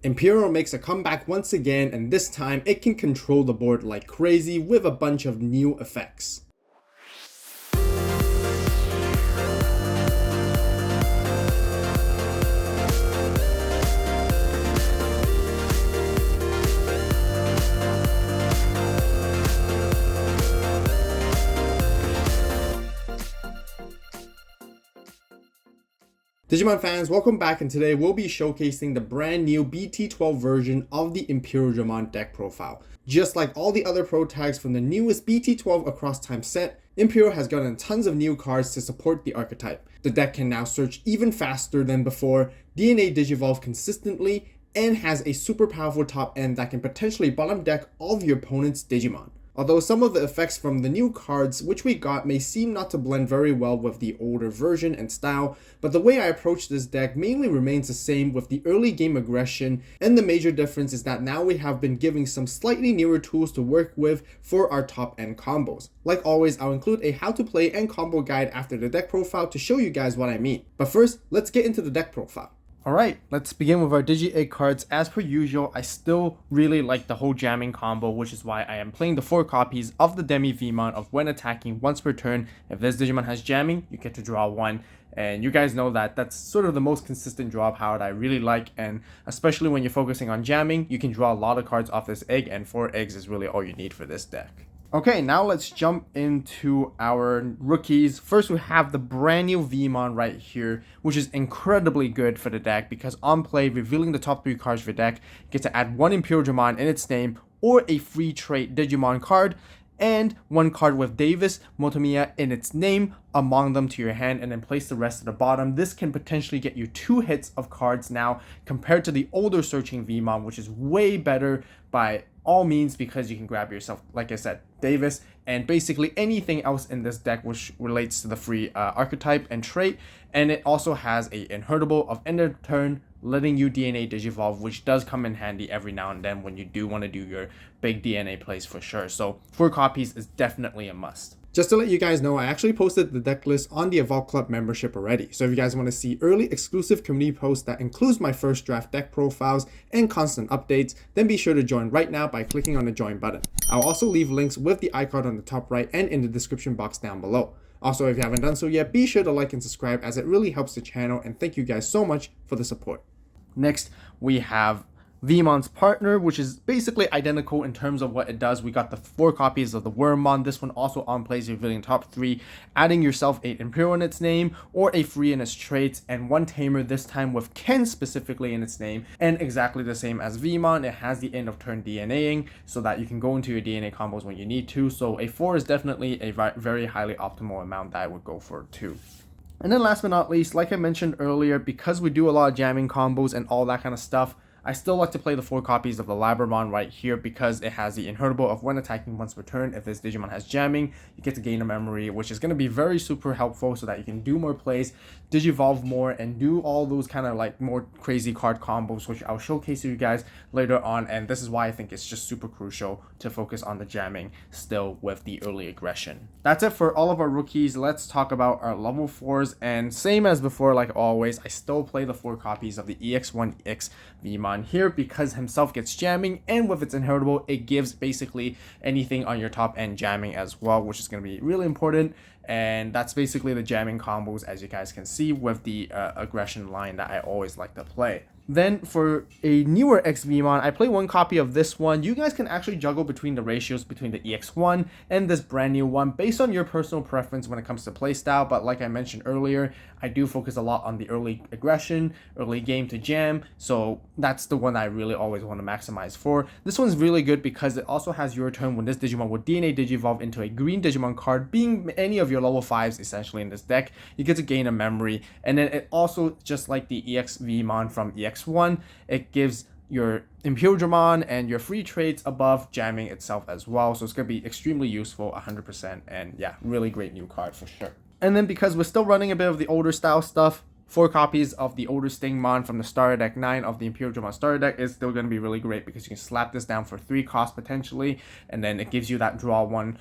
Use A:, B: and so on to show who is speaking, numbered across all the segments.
A: Imperial makes a comeback once again, and this time it can control the board like crazy with a bunch of new effects. Digimon fans, welcome back, and today we'll be showcasing the brand new BT12 version of the Imperialdramon Deck Profile. Just like all the other pro tags from the newest BT12 Across Time set, Imperial has gotten tons of new cards to support the archetype. The deck can now search even faster than before, DNA Digivolve consistently, and has a super powerful top end that can potentially bottom deck all of your opponent's Digimon. Although some of the effects from the new cards which we got may seem not to blend very well with the older version and style, but the way I approach this deck mainly remains the same with the early game aggression, and the major difference is that now we have been giving some slightly newer tools to work with for our top end combos. Like always, I'll include a how to play and combo guide after the deck profile to show you guys what I mean. But first, let's get into the deck profile. Alright, let's begin with our Digi-Egg cards. As per usual, I still really like the whole jamming combo, which is why I am playing the 4 copies of the Demi Vmon of when attacking once per turn. If this Digimon has jamming, you get to draw 1. And you guys know that that's sort of the most consistent draw power that I really like, and especially when you're focusing on jamming, you can draw a lot of cards off this egg, and 4 eggs is really all you need for this deck. Okay, now let's jump into our rookies. First, we have the brand new Vmon right here, which is incredibly good for the deck because on play, revealing the top 3 cards of your deck, you get to add 1 Imperialdramon in its name or a free trait Digimon card, and 1 card with Davis Motomiya in its name among them to your hand, and then place the rest at the bottom. This can potentially get you 2 hits of cards now compared to the older searching Vmon, which is way better by all means because you can grab yourself, like I said, Davis and basically anything else in this deck which relates to the free archetype and trait. And it also has a inheritable of end of turn, letting you DNA Digivolve, which does come in handy every now and then when you do want to do your big DNA plays for sure. So 4 copies is definitely a must. Just to let you guys know, I actually posted the deck list on the Avault Club membership already. So if you guys want to see early exclusive community posts that includes my first draft deck profiles and constant updates, then be sure to join right now by clicking on the join button. I'll also leave links with the icon on the top right and in the description box down below. Also, if you haven't done so yet, be sure to like and subscribe as it really helps the channel, and thank you guys so much for the support. Next, we have Vmon's partner, which is basically identical in terms of what it does. We got the 4 copies of the Wormmon. This one also on plays revealing top 3, adding yourself a Imperial in its name or a free in its traits, and 1 Tamer, this time with Ken specifically in its name, and exactly the same as Vmon. It has the end of turn DNAing so that you can go into your DNA combos when you need to. So a 4 is definitely a very highly optimal amount that I would go for too. And then last but not least, like I mentioned earlier, because we do a lot of jamming combos and all that kind of stuff, I still like to play the 4 copies of the Labramon right here because it has the inheritable of when attacking once per turn. If this Digimon has jamming, you get to gain a memory, which is going to be very super helpful so that you can do more plays, Digivolve more, and do all those kind of like more crazy card combos, which I'll showcase to you guys later on. And this is why I think it's just super crucial to focus on the jamming still with the early aggression. That's it for all of our rookies. Let's talk about our level 4s, and same as before, like always, I still play the 4 copies of the EX1X Vmon here because himself gets jamming, and with its inheritable, it gives basically anything on your top end jamming as well, which is going to be really important. And that's basically the jamming combos, as you guys can see, with the aggression line that I always like to play. Then for a newer XVmon, I play 1 copy of this one. You guys can actually juggle between the ratios between the EX1 and this brand new one based on your personal preference when it comes to playstyle. But like I mentioned earlier, I do focus a lot on the early aggression, early game to jam. So that's the one I really always want to maximize for. This one's really good because it also has your turn when this Digimon would DNA Digivolve into a green Digimon card, being any of your level 5s essentially in this deck. You get to gain a memory. And then it also, just like the EXVmon from EX1, it gives your Imperialdramon and your free traits above jamming itself as well. So it's going to be extremely useful, 100%. And yeah, really great new card for sure. And then because we're still running a bit of the older style stuff, 4 copies of the older Stingmon from the Starter Deck 9 of the Imperialdramon Starter Deck is still going to be really great because you can slap this down for 3 costs potentially, and then it gives you that draw 1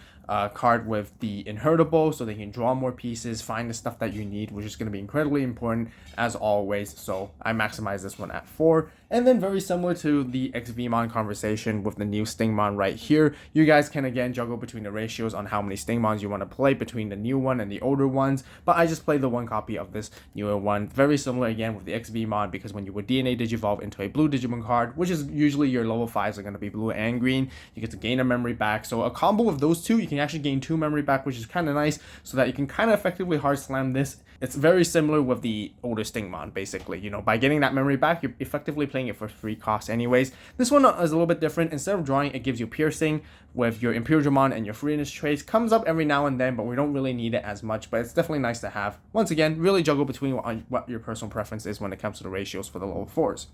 A: card with the inheritable, so they can draw more pieces, find the stuff that you need, which is going to be incredibly important as always. So I maximize this one at 4. And then very similar to the XVmon conversation with the new Stingmon right here, you guys can again juggle between the ratios on how many Stingmons you want to play between the new one and the older ones, but I just played the one copy of this newer one. Very similar again with the XVmon, because when you would DNA Digivolve into a blue Digimon card, which is usually your level 5s are going to be blue and green, you get to gain a memory back. So a combo of those two, you can actually gain 2 memory back, which is kind of nice, so that you can kind of effectively hard slam this. It's very similar with the older Stingmon, basically. You know, by getting that memory back, you're effectively playing it for free cost anyways. This one is a little bit different. Instead of drawing, it gives you piercing with your Imperialdramon and your freeness traits. Comes up every now and then, but we don't really need it as much, but it's definitely nice to have. Once again, really juggle between what your personal preference is when it comes to the ratios for the level 4s.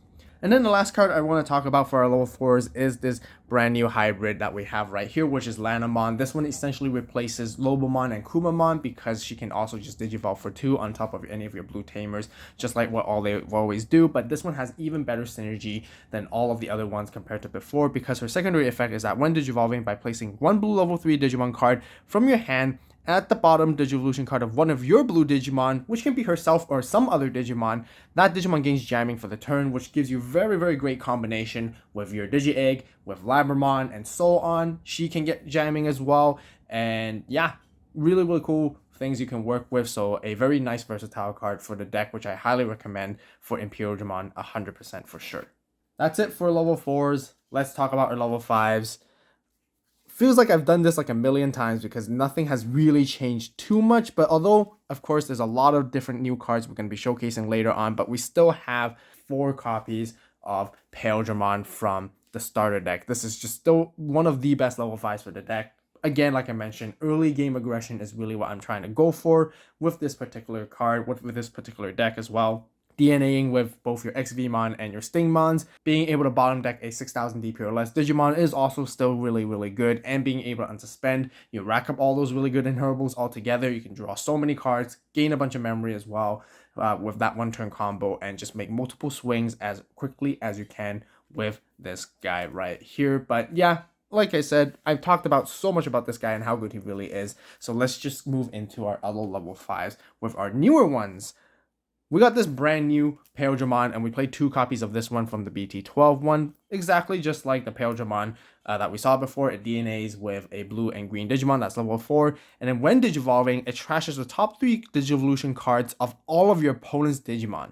A: And then the last card I want to talk about for our level 4s is this brand new hybrid that we have right here, which is Lanamon. This one essentially replaces Lobomon and Kumamon, because she can also just Digivolve for 2 on top of any of your blue tamers, just like what all they always do. But this one has even better synergy than all of the other ones compared to before, because her secondary effect is that when Digivolving, by placing one blue level 3 Digimon card from your hand at the bottom Digivolution card of one of your blue Digimon, which can be herself or some other Digimon, that Digimon gains jamming for the turn, which gives you very, very great combination with your Digi-Egg, with Labramon, and so on. She can get jamming as well, and yeah, really, really cool things you can work with. So a very nice versatile card for the deck, which I highly recommend for Imperialdramon 100% for sure. That's it for level 4s. Let's talk about our level 5s. Feels like I've done this like a million times because nothing has really changed too much, but although of course there's a lot of different new cards we're going to be showcasing later on, but we still have 4 copies of Imperialdramon from the starter deck. This is just still one of the best level 5s for the deck. Again, like I mentioned, early game aggression is really what I'm trying to go for with this particular card, with this particular deck as well. DNAing with both your XVmon and your Stingmons, being able to bottom deck a 6000 DP or less Digimon is also still really, really good, and being able to unsuspend, you rack up all those really good inheritables all together. You can draw so many cards, gain a bunch of memory as well with that one turn combo, and just make multiple swings as quickly as you can with this guy right here. But yeah, like I said, I've talked about so much about this guy and how good he really is. So let's just move into our other level 5s with our newer ones. We got this brand new Imperialdramon, and we played 2 copies of this one from the BT12 one, exactly just like the Imperialdramon that we saw before. It DNAs with a blue and green Digimon, that's level 4, and then when Digivolving, it trashes the top 3 Digivolution cards of all of your opponent's Digimon.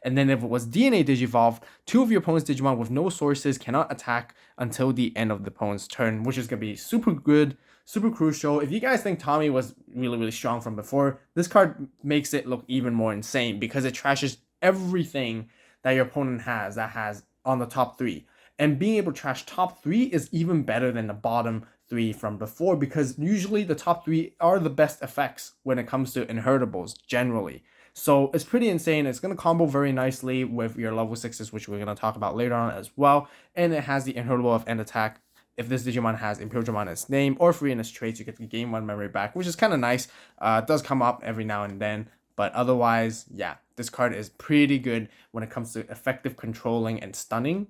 A: And then if it was DNA Digivolved, 2 of your opponent's Digimon with no sources cannot attack until the end of the opponent's turn, which is going to be super good, super crucial. If you guys think Tommy was really, really strong from before, this card makes it look even more insane, because it trashes everything that your opponent has that has on the top 3. And being able to trash top 3 is even better than the bottom 3 from before, because usually the top 3 are the best effects when it comes to inheritables generally. So it's pretty insane. It's going to combo very nicely with your level 6s, which we're going to talk about later on as well. And it has the inheritable of end attack. If this Digimon has Imperialdramon in its name or free in its traits, you get to gain 1 memory back, which is kind of nice. It does come up every now and then, but otherwise, yeah, this card is pretty good when it comes to effective controlling and stunning.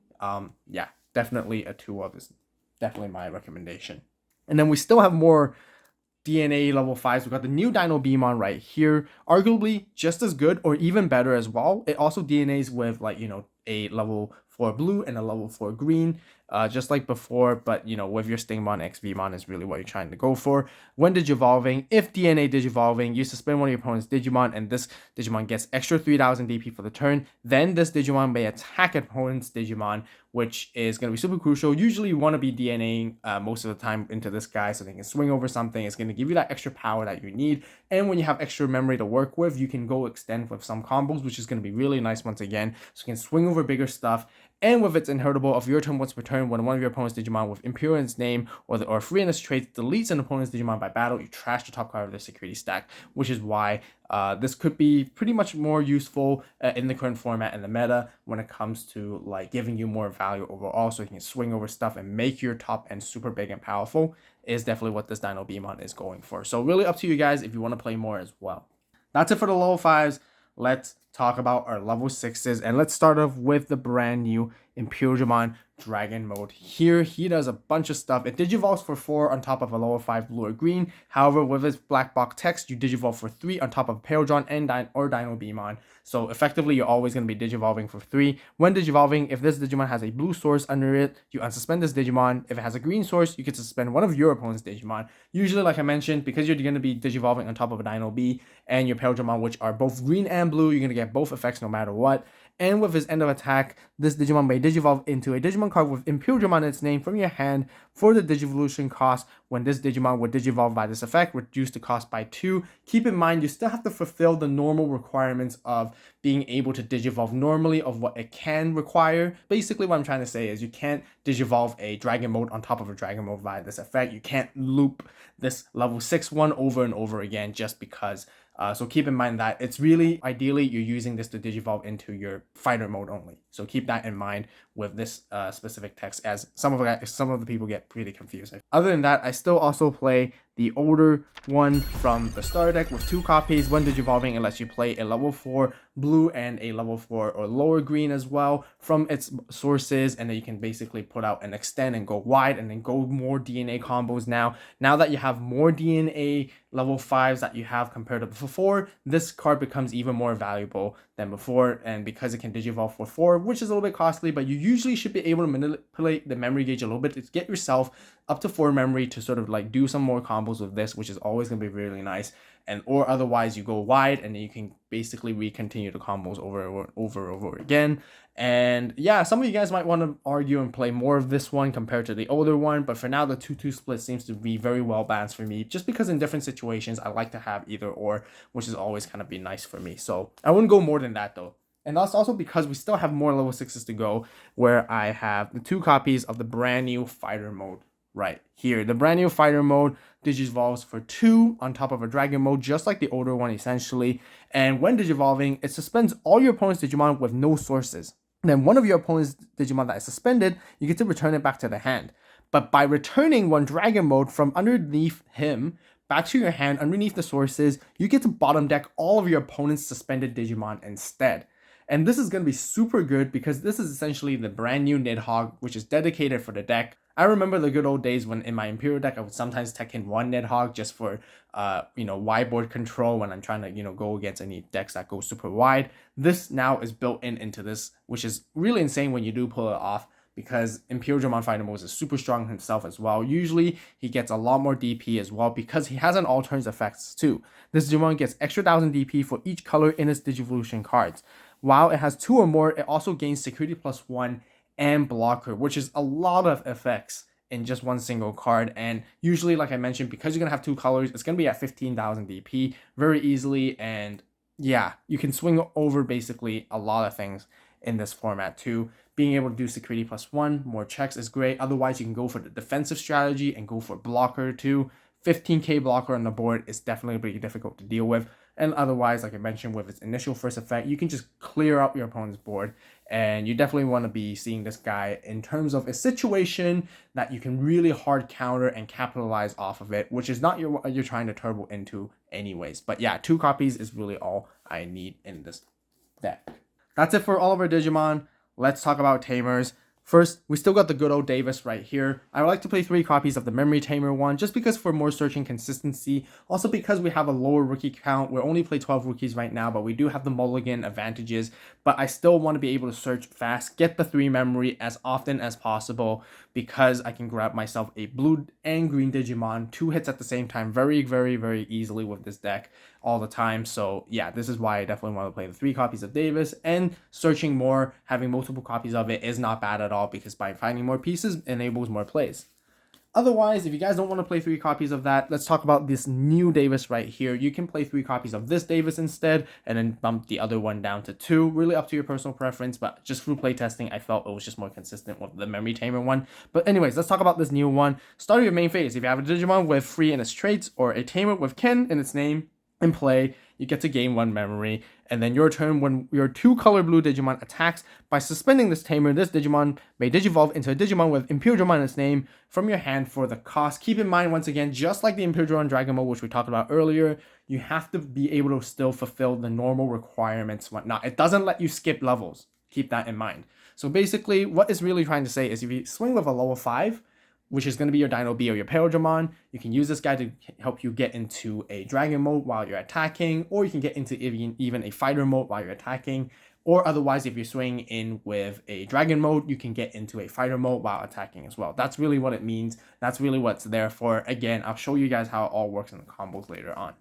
A: Yeah, definitely a 2 of is definitely my recommendation. And then we still have more DNA level 5s. We've got the new Dino Beamon right here, arguably just as good or even better as well. It also DNAs with, like, you know, a level 4 blue and a level 4 green, just like before, but you know, with your Stingmon, XVmon is really what you're trying to go for. When Digivolving, if DNA Digivolving, you suspend one of your opponent's Digimon and this Digimon gets extra 3000 DP for the turn, then this Digimon may attack an opponent's Digimon, which is going to be super crucial. Usually you want to be DNAing most of the time into this guy so they can swing over something. It's going to give you that extra power that you need, and when you have extra memory to work with, you can go extend with some combos, which is going to be really nice once again, so you can swing over bigger stuff. And with its inheritable of your turn once per turn, when one of your opponent's Digimon with Imperial in its name or free in its traits deletes an opponent's Digimon by battle, you trash the top card of their security stack, which is why this could be pretty much more useful in the current format and the meta when it comes to like giving you more value overall, so you can swing over stuff and make your top end super big and powerful, is definitely what this Dino Beamon is going for. So really up to you guys if you want to play more as well. That's it for the level 5s. Let's talk about our level 6s, and let's start off with the brand new Imperialdramon Dragon mode. Here, he does a bunch of stuff. It digivolves for 4 on top of a level 5 blue or green. However, with its black box text, you digivolve for 3 on top of Imperialdramon and Dino Beamon. So effectively, you're always going to be digivolving for 3. When digivolving, if this Digimon has a blue source under it, you unsuspend this Digimon. If it has a green source, you can suspend one of your opponent's Digimon. Usually, like I mentioned, because you're going to be digivolving on top of a Dino B and your Imperialdramon, which are both green and blue, you're going to get both effects no matter what. And with his end of attack, this Digimon may digivolve into a Digimon card with Imperialdramon in its name from your hand for the Digivolution cost. When this Digimon would digivolve by this effect, reduce the cost by 2. Keep in mind, you still have to fulfill the normal requirements of being able to digivolve normally of what it can require. Basically, what I'm trying to say is you can't digivolve a Dragon mode on top of a Dragon mode via this effect. You can't loop this level 6 one over and over again just because. So keep in mind that it's really, ideally, you're using this to digivolve into your fighter mode only. So keep that in mind with this specific text, as some of the people get pretty confused. Other than that, I still also play the older one from the starter deck with 2 copies. When digivolving, it lets you play a level 4 blue and a level 4 or lower green as well from its sources, and then you can basically put out and extend and go wide and then go more DNA combos. Now that you have more DNA level 5s that you have compared to before, this card becomes even more valuable than before. And because it can digivolve for 4, which is a little bit costly, but you usually should be able to manipulate the memory gauge a little bit to get yourself up to 4 memory to sort of like do some more combos with this, which is always going to be really nice. And or otherwise you go wide and then you can basically recontinue the combos over again. And yeah, some of you guys might want to argue and play more of this one compared to the older one, but for now the 2-2 split seems to be very well balanced for me, just because in different situations I like to have either or, which is always kind of be nice for me. So I wouldn't go more than that though. And that's also because we still have more level 6s to go, where I have the 2 copies of the brand new fighter mode right here. The brand new fighter mode digivolves for 2 on top of a dragon mode, just like the older one essentially. And when digivolving, it suspends all your opponent's Digimon with no sources. And then one of your opponent's Digimon that is suspended, you get to return it back to the hand. But by returning one dragon mode from underneath him back to your hand underneath the sources, you get to bottom deck all of your opponent's suspended Digimon instead. And this is going to be super good because this is essentially the brand new Nidhogg, which is dedicated for the deck. I remember the good old days when in my Imperial deck, I would sometimes tech in one Nidhogg just for, wide board control when I'm trying to, go against any decks that go super wide. This now is built into this, which is really insane when you do pull it off, because Imperialdramon Fighter Mode is super strong himself as well. Usually, he gets a lot more DP as well because he has an alternate effects too. This Digimon gets extra 1000 DP for each color in its Digivolution cards. While it has 2 or more, it also gains Security +1 and Blocker, which is a lot of effects in just one single card. And usually, like I mentioned, because you're going to have 2 colors, it's going to be at 15,000 DP very easily. And yeah, you can swing over basically a lot of things in this format too. Being able to do Security +1, more checks is great. Otherwise, you can go for the defensive strategy and go for Blocker too. 15k blocker on the board is definitely pretty difficult to deal with. And otherwise, like I mentioned, with its initial first effect, you can just clear out your opponent's board. And you definitely want to be seeing this guy in terms of a situation that you can really hard counter and capitalize off of it, which is not what you're trying to turbo into anyways. But yeah, 2 copies is really all I need in this deck. That's it for all of our Digimon. Let's talk about Tamers. First, we still got the good old Davis right here. I would like to play 3 copies of the Memory Tamer one, just because for more searching consistency. Also because we have a lower rookie count. We only play 12 rookies right now, but we do have the mulligan advantages. But I still want to be able to search fast, get the 3 memory as often as possible, because I can grab myself a blue and green Digimon, 2 hits at the same time, very, very, very easily with this deck all the time. So yeah, this is why I definitely want to play the 3 copies of Davis, and searching more, having multiple copies of it is not bad at all, because by finding more pieces enables more plays. Otherwise, if you guys don't want to play 3 copies of that, let's talk about this new Davis right here. You can play 3 copies of this Davis instead, and then bump the other one down to 2. Really up to your personal preference, but just through playtesting, I felt it was just more consistent with the Memory Tamer one. But anyways, let's talk about this new one. Start your main phase. If you have a Digimon with 3 in its traits, or a Tamer with Ken in its name in play, you get to gain 1 memory. And then your turn, when your 2-color blue Digimon attacks, by suspending this tamer, this Digimon may Digivolve into a Digimon with Imperialdramon in its name from your hand for the cost. Keep in mind, once again, just like the Imperialdramon Dragon Mode, which we talked about earlier, you have to be able to still fulfill the normal requirements, whatnot. It doesn't let you skip levels. Keep that in mind. So basically, what it's really trying to say is if you swing with a level 5, which is going to be your Dino B or your Imperialdramon, you can use this guy to help you get into a Dragon mode while you're attacking, or you can get into even a Fighter mode while you're attacking, or otherwise, if you're swinging in with a Dragon mode, you can get into a Fighter mode while attacking as well. That's really what it means. That's really what it's there for. Again, I'll show you guys how it all works in the combos later on.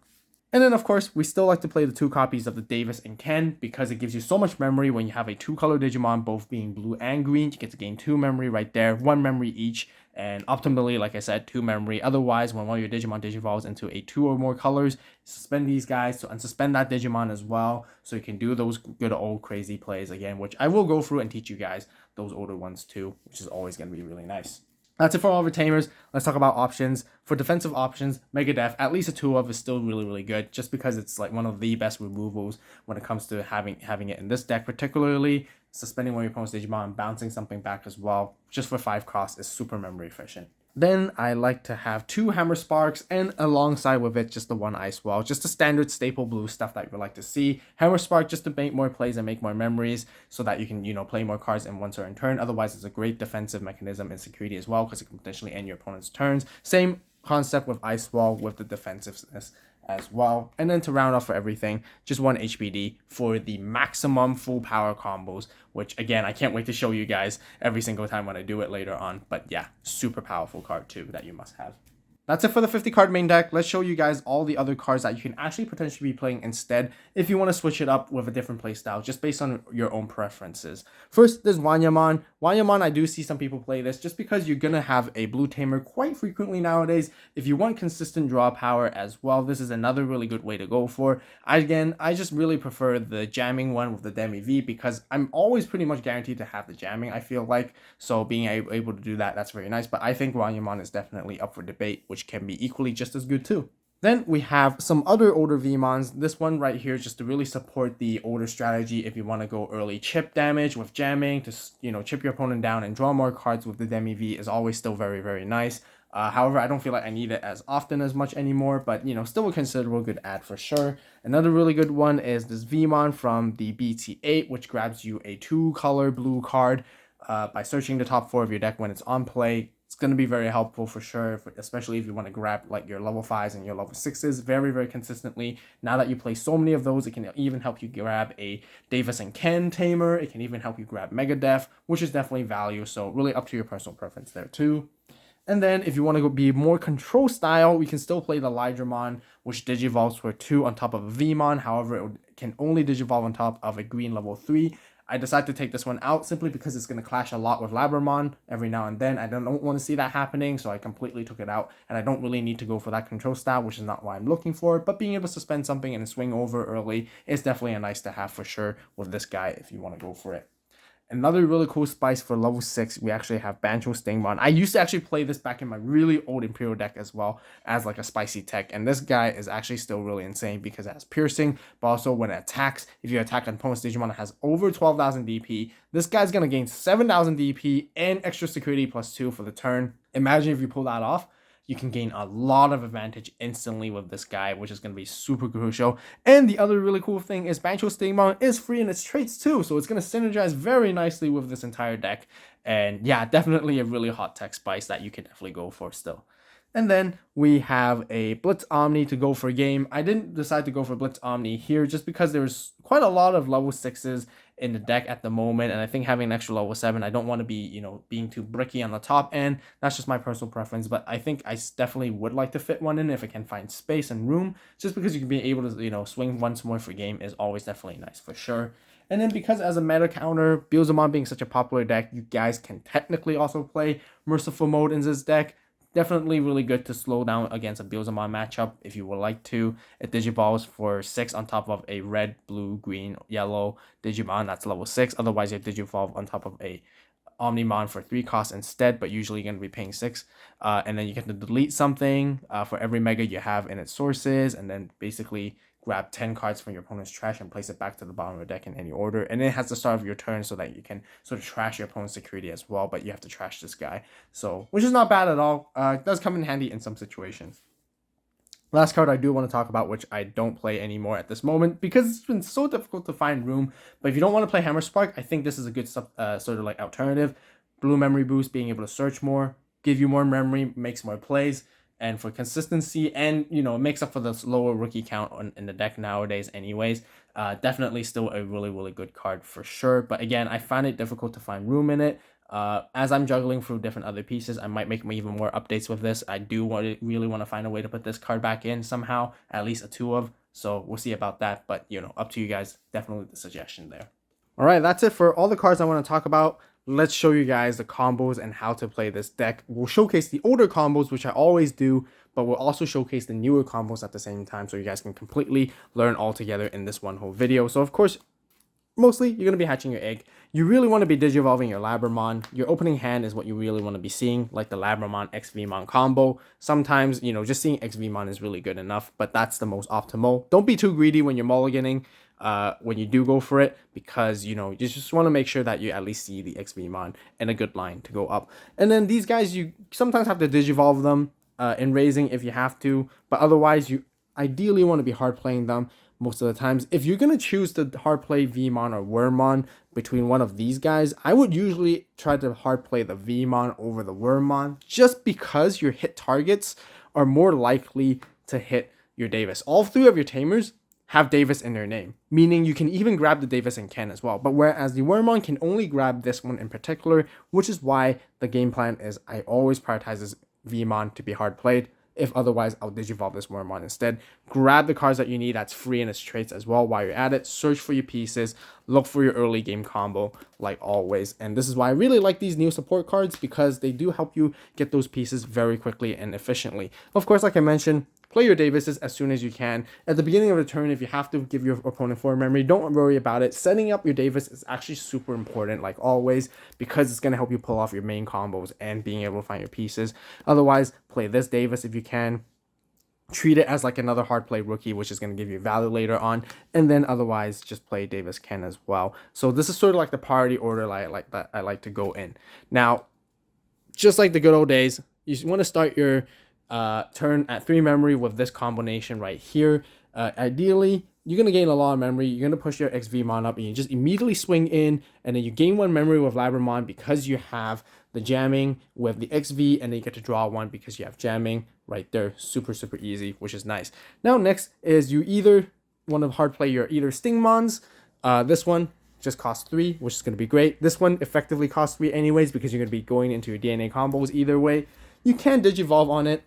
A: And then, of course, we still like to play the 2 copies of the Davis and Ken because it gives you so much memory when you have a 2-color Digimon, both being blue and green. You get to gain 2 memory right there, 1 memory each, and optimally, like I said, 2 memory. Otherwise, when one of your Digimon digivolves into a 2 or more colors, suspend these guys and suspend that Digimon as well, so you can do those good old crazy plays again, which I will go through and teach you guys those older ones too, which is always going to be really nice. That's it for all retamers. Let's talk about options. For defensive options, Mega Def, at least a 2 of is still really, really good, just because it's like one of the best removals when it comes to having it in this deck, particularly suspending one of your opponent's Digimon and bouncing something back as well, just for 5 cost is super memory efficient. Then I like to have 2 Hammer Sparks and alongside with it just the 1 Ice Wall, just the standard staple blue stuff that you would like to see. Hammer Spark just to make more plays and make more memories so that you can, play more cards in one certain turn. Otherwise, it's a great defensive mechanism and security as well because it can potentially end your opponent's turns. Same concept with Ice Wall with the defensiveness as well. And then to round off for everything, just 1 HBD for the maximum full power combos, which again, I can't wait to show you guys every single time when I do it later on. But yeah, super powerful card too that you must have. That's it for the 50 card main deck. Let's show you guys all the other cards that you can actually potentially be playing instead if you want to switch it up with a different play style, just based on your own preferences. First, there's Wanyamon. Wanyamon, I do see some people play this just because you're going to have a blue tamer quite frequently nowadays. If you want consistent draw power as well, this is another really good way to go for. I just really prefer the jamming one with the Demi V because I'm always pretty much guaranteed to have the jamming, I feel like. So being able to do that, that's very nice. But I think Wanyamon is definitely up for debate, which can be equally just as good too. Then we have some other older VMons. This one right here just to really support the older strategy if you want to go early chip damage with jamming to chip your opponent down and draw more cards with the Demi V is always still very, very nice. However, I don't feel like I need it as often as much anymore, but still a considerable good add for sure. Another really good one is this VMon from the BT8, which grabs you a 2-color blue card by searching the top 4 of your deck when it's on play. It's going to be very helpful for sure, especially if you want to grab like your level 5s and your level 6s very, very consistently. Now that you play so many of those, it can even help you grab a Davis and Ken tamer. It can even help you grab Mega Def, which is definitely value. So really up to your personal preference there too. And then if you want to go be more control style, we can still play the Lydramon, which digivolves for 2 on top of a VMon. However, it can only digivolve on top of a green level 3. I decided to take this one out simply because it's going to clash a lot with Labramon every now and then. I don't want to see that happening, so I completely took it out. And I don't really need to go for that control style, which is not what I'm looking for. But being able to suspend something and swing over early is definitely a nice to have for sure with this guy if you want to go for it. Another really cool spice for level 6, we actually have Bancho Stingmon. I used to actually play this back in my really old Imperial deck as well as like a spicy tech. And this guy is actually still really insane because it has piercing, but also when it attacks, if you attack an opponent's Digimon that has over 12,000 DP, this guy's going to gain 7,000 DP and extra security +2 for the turn. Imagine if you pull that off. You can gain a lot of advantage instantly with this guy, which is going to be super crucial. And the other really cool thing is Bancho Stingmon is free in its traits too, so it's going to synergize very nicely with this entire deck. And yeah, definitely a really hot tech spice that you can definitely go for still. And then we have a Blitz Omni to go for a game. I didn't decide to go for Blitz Omni here just because there's quite a lot of level 6s in the deck at the moment. And I think having an extra level 7, I don't want to be, being too bricky on the top end. That's just my personal preference. But I think I definitely would like to fit one in if I can find space and room. Just because you can be able to, swing once more for game is always definitely nice for sure. And then because as a meta counter, Beelzemon being such a popular deck, you guys can technically also play Merciful Mode in this deck. Definitely really good to slow down against a Beelzemon matchup if you would like to. It digivolves for 6 on top of a red, blue, green, yellow Digimon. That's level 6. Otherwise, you digivolve on top of a Omnimon for 3 costs instead, but usually you're going to be paying 6. And then you get to delete something for every mega you have in its sources, and then basically grab 10 cards from your opponent's trash and place it back to the bottom of the deck in any order. And it has the start of your turn so that you can sort of trash your opponent's security as well, but you have to trash this guy. So, which is not bad at all. It does come in handy in some situations. Last card I do want to talk about, which I don't play anymore at this moment because it's been so difficult to find room. But if you don't want to play Hammer Spark, I think this is a good sort of like alternative. Blue memory boost, being able to search more, give you more memory, makes more plays, and for consistency, and you know, it makes up for the lower rookie count in the deck nowadays anyways. Definitely still a really good card for sure. But again, I find it difficult to find room in it. As I'm juggling through different other pieces, I might make even more updates with this. I do really want to find a way to put this card back in somehow, at least a 2 of. So we'll see about that. But you know, up to you guys. Definitely the suggestion there. All right, that's it for all the cards I want to talk about. Let's show you guys the combos and how to play this deck. We'll showcase the older combos, which I always do, but we'll also showcase the newer combos at the same time so you guys can completely learn all together in this one whole video. So of course, mostly you're going to be hatching your egg. You really want to be digivolving your Labramon. Your opening hand is what you really want to be seeing, like the Labramon XVmon combo. Sometimes, you know, just seeing XVmon is really good enough, but that's the most optimal. Don't be too greedy when you're mulliganing. When you do go for it, because you know you just want to make sure that you at least see the XVmon and a good line to go up. And then these guys, you sometimes have to digivolve them in raising if you have to, but otherwise you ideally want to be hard playing them most of the times. If you're gonna choose to hard play Vmon or Wormmon between one of these guys, I would usually try to hard play the Vmon over the Wormmon, just because your hit targets are more likely to hit your Davis. All 3 of your tamers have Davis in their name, meaning you can even grab the Davis and Ken as well. But whereas the Wormmon can only grab this one in particular, which is why the game plan is I always prioritize this Vmon to be hard played. If otherwise, I'll digivolve this Wormmon instead. Grab the cards that you need that's free in its traits as well while you're at it. Search for your pieces. Look for your early game combo like always. And this is why I really like these new support cards, because they do help you get those pieces very quickly and efficiently. Of course, like I mentioned, play your Davises as soon as you can. At the beginning of the turn, if you have to give your opponent 4 memory, don't worry about it. Setting up your Davis is actually super important, like always, because it's going to help you pull off your main combos and being able to find your pieces. Otherwise, play this Davis if you can. Treat it as like another hard play rookie, which is going to give you value later on. And then otherwise, just play Davis Ken as well. So this is sort of like the priority order I like to go in. Now, just like the good old days, you want to start your turn at 3 memory with this combination right here. Ideally, you're going to gain a lot of memory. You're going to push your XVmon up and you just immediately swing in, and then you gain 1 memory with Labramon because you have the jamming with the XV, and then you get to draw 1 because you have jamming right there. Super easy, which is nice. Now next is you either want to hard play your either Stingmons. This one just costs 3, which is going to be great. This one effectively costs 3 anyways because you're going to be going into your DNA combos either way. You can digivolve on it,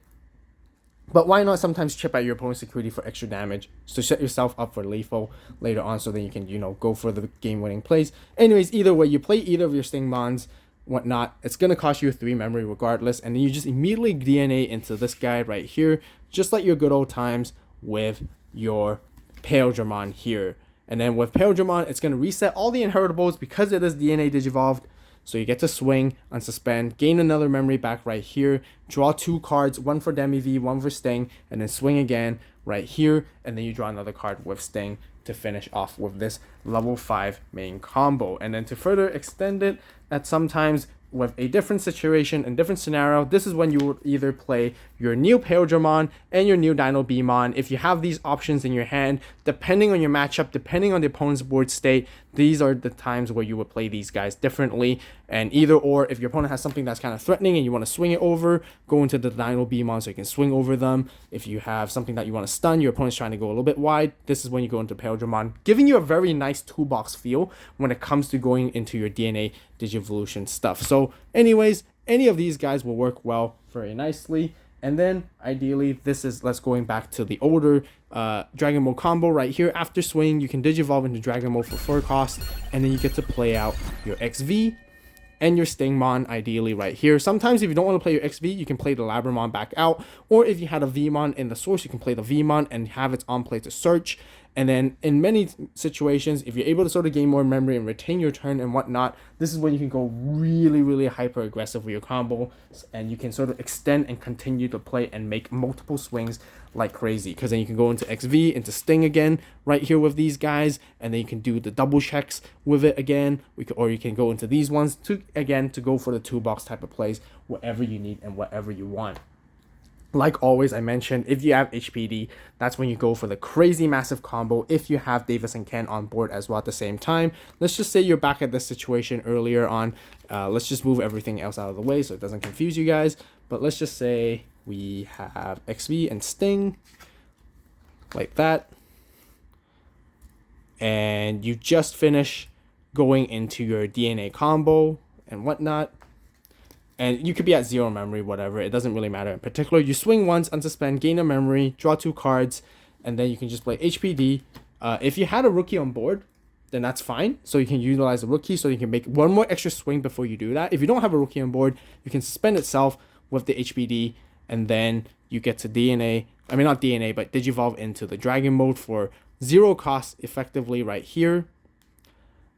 A: but why not sometimes chip at your opponent's security for extra damage to set yourself up for lethal later on, so then you can, you know, go for the game-winning plays. Anyways, either way, you play either of your Stingmons, whatnot, it's going to cost you 3 memory regardless, and then you just immediately DNA into this guy right here, just like your good old times with your Imperialdramon here. And then with Imperialdramon, it's going to reset all the inheritables because it is DNA Digivolved. So you get to swing, unsuspend, gain another memory back right here, draw 2 cards, 1 for Demi V, 1 for Sting, and then swing again right here, and then you draw another card with Sting to finish off with this level 5 main combo. And then to further extend it, at sometimes with a different situation and different scenario, this is when you would either play your new Imperialdramon and your new Dino Beamon. If you have these options in your hand, depending on your matchup, depending on the opponent's board state, these are the times where you would play these guys differently. And either or, if your opponent has something that's kind of threatening and you want to swing it over, go into the Dino Beamon so you can swing over them. If you have something that you want to stun, your opponent's trying to go a little bit wide, this is when you go into Imperialdramon, giving you a very nice toolbox feel when it comes to going into your DNA Digivolution stuff. So anyways, any of these guys will work well very nicely. And then ideally, this is, let's going back to the older Dragon Mode combo right here. After swing, you can Digivolve into Dragon Mode for 4 cost, and then you get to play out your XV and your Stingmon ideally right here. Sometimes if you don't want to play your XV, you can play the Labramon back out, or if you had a Vmon in the source, you can play the Vmon and have its on play to search, And then in many situations, if you're able to sort of gain more memory and retain your turn and whatnot, this is when you can go really, really hyper aggressive with your combo, and you can sort of extend and continue to play and make multiple swings like crazy. Because then you can go into XV, into Sting again, right here with these guys, and then you can do the double checks with it again. Or you can go into these ones to go for the toolbox type of plays, whatever you need and whatever you want. Like always, I mentioned, if you have HPD, that's when you go for the crazy massive combo if you have Davis and Ken on board as well at the same time. Let's just say you're back at this situation earlier on. Let's just move everything else out of the way so it doesn't confuse you guys. But let's just say we have XV and Sting, like that. And you just finish going into your DNA combo and whatnot. And you could be at 0 memory, whatever. It doesn't really matter. In particular, you swing once, unsuspend, gain a memory, draw 2 cards, and then you can just play HPD. If you had a rookie on board, then that's fine. So you can utilize a rookie so you can make one more extra swing before you do that. If you don't have a rookie on board, you can suspend itself with the HPD, and then you get to DNA. I mean, not DNA, but Digivolve into the Dragon mode for 0 cost effectively right here.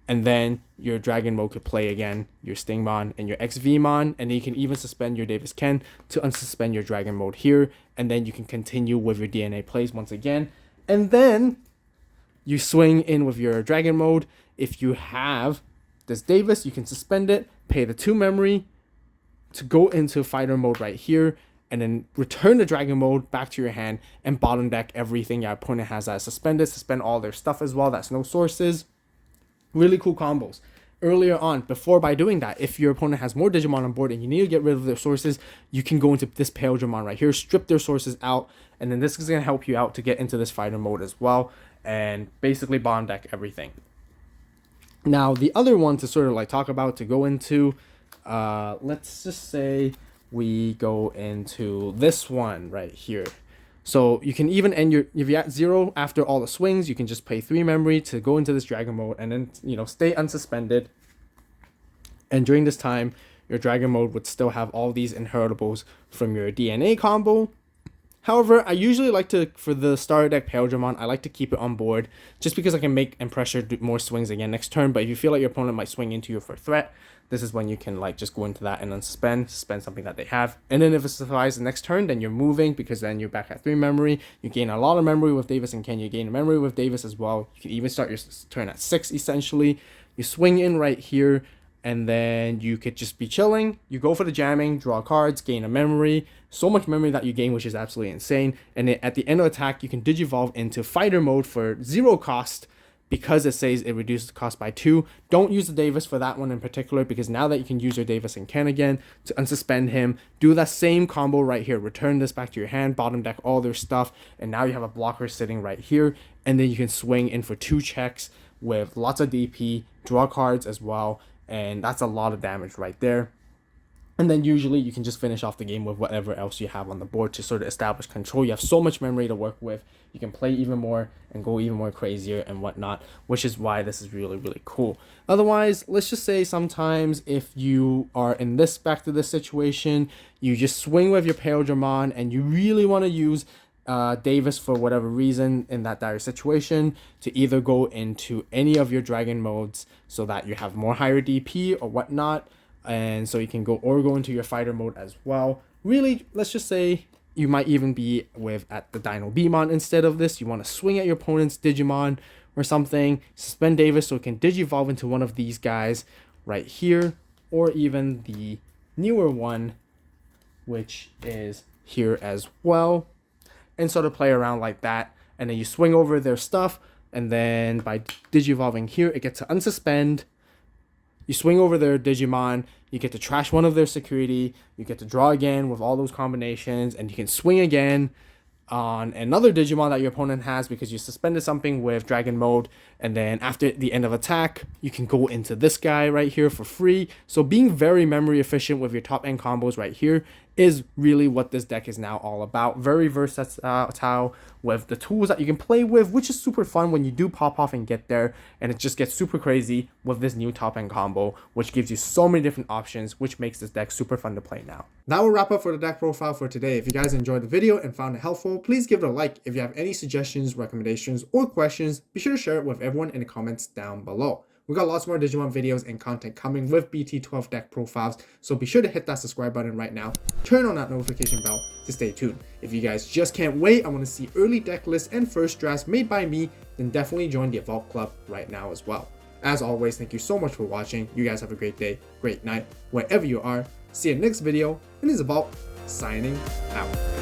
A: And then your Dragon mode could play again, your Stingmon and your XVmon, and then you can even suspend your Davis Ken to unsuspend your Dragon mode here, and then you can continue with your DNA plays once again. And then you swing in with your Dragon mode. If you have this Davis, you can suspend it, pay the 2 memory to go into fighter mode right here, and then return the Dragon mode back to your hand and bottom deck everything your opponent has that is suspended. Suspend all their stuff as well, that's no sources. Really cool combos. Earlier on, by doing that, if your opponent has more Digimon on board and you need to get rid of their sources, you can go into this Imperialdramon right here, strip their sources out, and then this is going to help you out to get into this fighter mode as well, and basically bottom deck everything. Now, the other one to sort of like talk about, to go into, let's just say we go into this one right here. So you can even end if you're at 0 after all the swings, you can just pay 3 memory to go into this Dragon mode and then, stay unsuspended. And during this time, your Dragon mode would still have all these inheritables from your DNA combo. However, I usually like to, for the starter deck Imperialdramon, I like to keep it on board just because I can make and pressure more swings again next turn. But if you feel like your opponent might swing into you for a threat, this is when you can just go into that and then suspend something that they have. And then if it survives the next turn, then you're moving, because then you're back at 3 memory. You gain a lot of memory with Davis and Ken. You gain a memory with Davis as well. You can even start your turn at 6 essentially. You swing in right here, and then you could just be chilling. You go for the jamming, draw cards, gain a memory. So much memory that you gain, which is absolutely insane. And then at the end of attack, you can Digivolve into fighter mode for 0 cost, because it says it reduces the cost by 2. Don't use the Davis for that one in particular, because now that you can use your Davis and Ken again to unsuspend him, do that same combo right here. Return this back to your hand, bottom deck all their stuff, and now you have a blocker sitting right here. And then you can swing in for 2 checks with lots of DP, draw cards as well, and that's a lot of damage right there. And then usually you can just finish off the game with whatever else you have on the board to sort of establish control. You have so much memory to work with. You can play even more and go even more crazier and whatnot, which is why this is really, really cool. Otherwise, let's just say sometimes if you are in back to this situation, you just swing with your Imperialdramon and you really want to use Davis for whatever reason in that dire situation, to either go into any of your Dragon modes so that you have more higher DP or whatnot. And so you can go into your fighter mode as well. Really, let's just say you might even be at the Dino Beamon instead of this. You want to swing at your opponent's Digimon or something. Suspend Davis so it can Digivolve into one of these guys right here. Or even the newer one, which is here as well. And sort of play around like that. And then you swing over their stuff. And then by Digivolving here, it gets to unsuspend. You swing over their Digimon, you get to trash one of their security, you get to draw again with all those combinations, and you can swing again on another Digimon that your opponent has because you suspended something with Dragon mode. And then after the end of attack, you can go into this guy right here for free. So being very memory efficient with your top end combos right here is really what this deck is now all about. Very versatile with the tools that you can play with, which is super fun when you do pop off and get there, and it just gets super crazy with this new top end combo, which gives you so many different options, which makes this deck super fun to play now. That will wrap up for the deck profile for today. If you guys enjoyed the video and found it helpful, please give it a like. If you have any suggestions, recommendations, or questions, be sure to share it with everyone in the comments down below. We got lots more Digimon videos and content coming with BT12 deck profiles, so be sure to hit that subscribe button right now. Turn on that notification bell to stay tuned. If you guys just can't wait, I want to see early deck lists and first drafts made by me, then definitely join the Avault Club right now as well. As always, thank you so much for watching. You guys have a great day, great night, wherever you are. See you in the next video, and this is Avault, signing out.